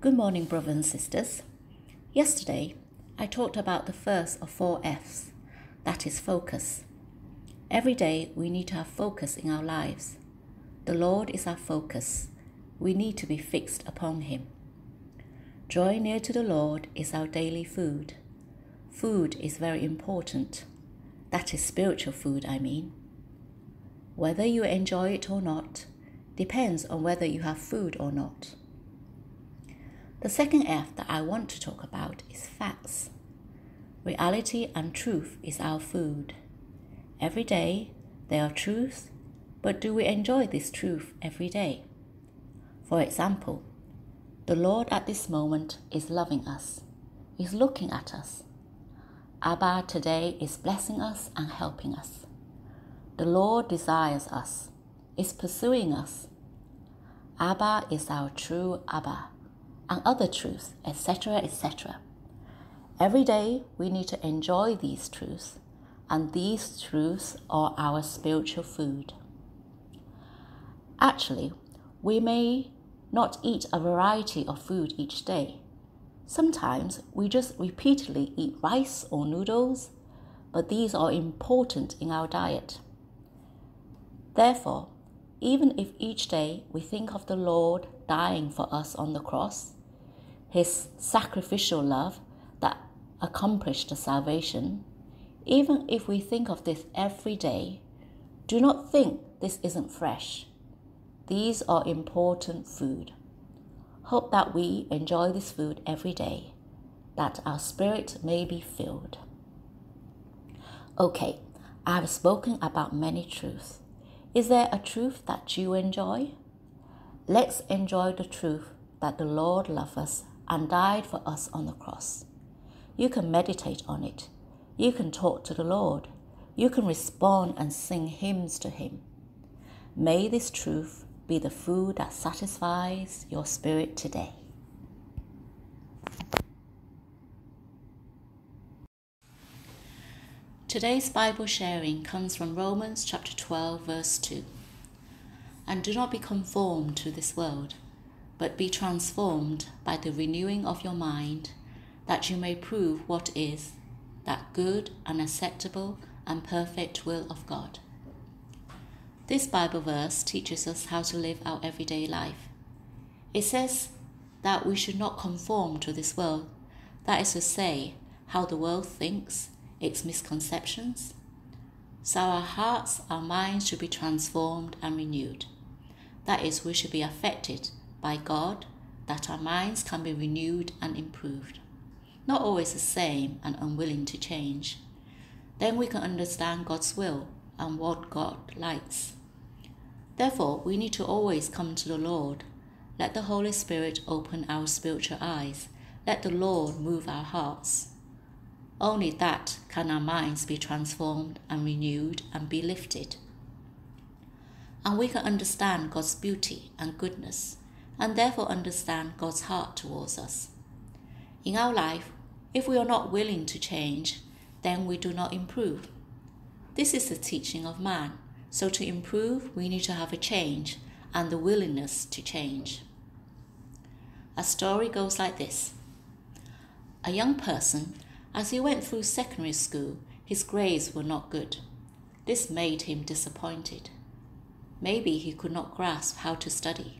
Good morning, brothers and sisters. Yesterday, I talked about the first of 4 F's, that is focus. Every day, we need to have focus in our lives. The Lord is our focus. We need to be fixed upon Him. Drawing near to the Lord is our daily food. Food is very important. That is spiritual food, I mean. Whether you enjoy it or not depends on whether you have food or not. The second F that I want to talk about is facts. Reality and truth is our food. Every day there are truths, but do we enjoy this truth every day? For example, the Lord at this moment is loving us, is looking at us. Abba today is blessing us and helping us. The Lord desires us, is pursuing us. Abba is our true Abba, and other truths, etc., etc. Every day we need to enjoy these truths, and these truths are our spiritual food. Actually, we may not eat a variety of food each day. Sometimes we just repeatedly eat rice or noodles, but these are important in our diet. Therefore, even if each day we think of the Lord dying for us on the cross, His sacrificial love that accomplished the salvation, even if we think of this every day, do not think this isn't fresh. These are important food. Hope that we enjoy this food every day, that our spirit may be filled. Okay, I have spoken about many truths. Is there a truth that you enjoy? Let's enjoy the truth that the Lord loved us and died for us on the cross. You can meditate on it. You can talk to the Lord. You can respond and sing hymns to Him. May this truth be the food that satisfies your spirit today. Today's Bible sharing comes from Romans chapter 12, verse 2. And do not be conformed to this world, but be transformed by the renewing of your mind, that you may prove what is that good and acceptable and perfect will of God. This Bible verse teaches us how to live our everyday life. It says that we should not conform to this world, that is to say, how the world thinks, its misconceptions. So our hearts, our minds should be transformed and renewed. That is, we should be affected by God, that our minds can be renewed and improved. Not always the same and unwilling to change. Then we can understand God's will and what God likes. Therefore, we need to always come to the Lord. Let the Holy Spirit open our spiritual eyes. Let the Lord move our hearts. Only that can our minds be transformed and renewed and be lifted. And we can understand God's beauty and goodness, and therefore understand God's heart towards us. In our life, if we are not willing to change, then we do not improve. This is the teaching of man. So to improve, we need to have a change and the willingness to change. A story goes like this. A young person, as he went through secondary school, his grades were not good. This made him disappointed. Maybe he could not grasp how to study.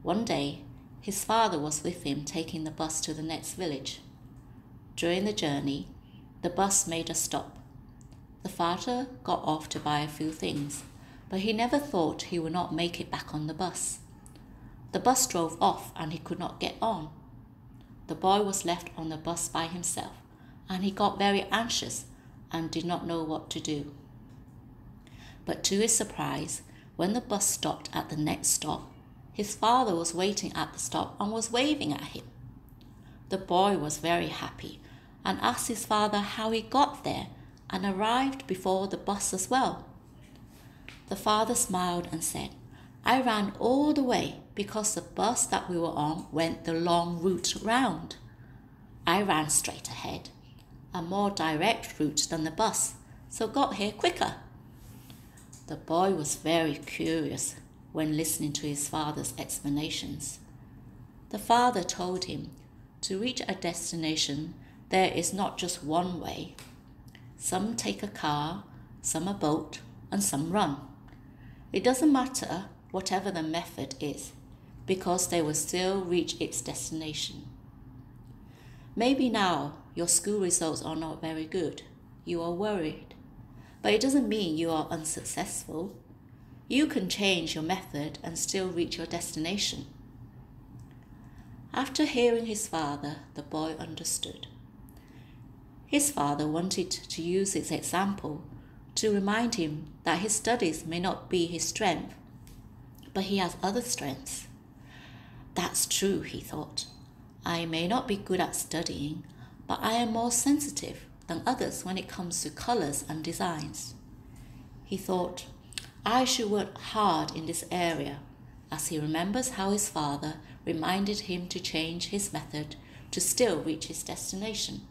One day, his father was with him taking the bus to the next village. During the journey, the bus made a stop. The father got off to buy a few things, but he never thought he would not make it back on the bus. The bus drove off and he could not get on. The boy was left on the bus by himself, and he got very anxious and did not know what to do. But to his surprise, when the bus stopped at the next stop, his father was waiting at the stop and was waving at him. The boy was very happy and asked his father how he got there and arrived before the bus as well. The father smiled and said, I ran all the way because the bus that we were on went the long route round. I ran straight ahead, a more direct route than the bus, so got here quicker. The boy was very curious when listening to his father's explanations. The father told him, to reach a destination, there is not just one way. Some take a car, some a boat, and some run. It doesn't matter whatever the method is, because they will still reach its destination. Maybe now your school results are not very good. You are worried. But it doesn't mean you are unsuccessful. You can change your method and still reach your destination. After hearing his father, the boy understood. His father wanted to use his example to remind him that his studies may not be his strength, but he has other strengths. That's true, he thought. I may not be good at studying, but I am more sensitive than others when it comes to colors and designs. He thought, I should work hard in this area, as he remembers how his father reminded him to change his method to still reach his destination.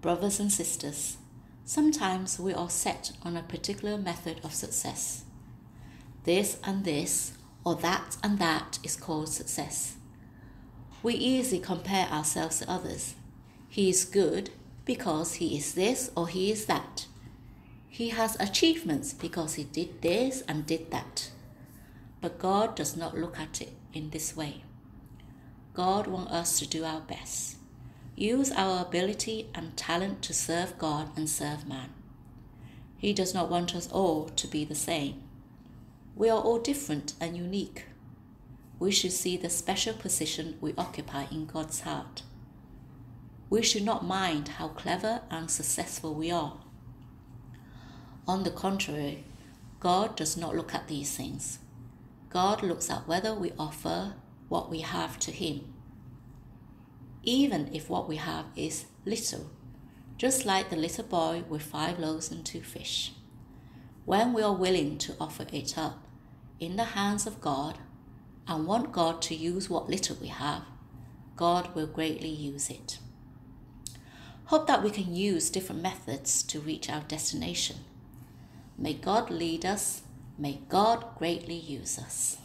Brothers and sisters, sometimes we are set on a particular method of success. This and this, or that and that is called success. We easily compare ourselves to others. He is good because he is this or he is that. He has achievements because he did this and did that. But God does not look at it in this way. God wants us to do our best. Use our ability and talent to serve God and serve man. He does not want us all to be the same. We are all different and unique. We should see the special position we occupy in God's heart. We should not mind how clever and successful we are. On the contrary, God does not look at these things. God looks at whether we offer what we have to Him, even if what we have is little, just like the little boy with 5 loaves and 2 fish. When we are willing to offer it up in the hands of God and want God to use what little we have, God will greatly use it. Hope that we can use different methods to reach our destination. May God lead us. May God greatly use us.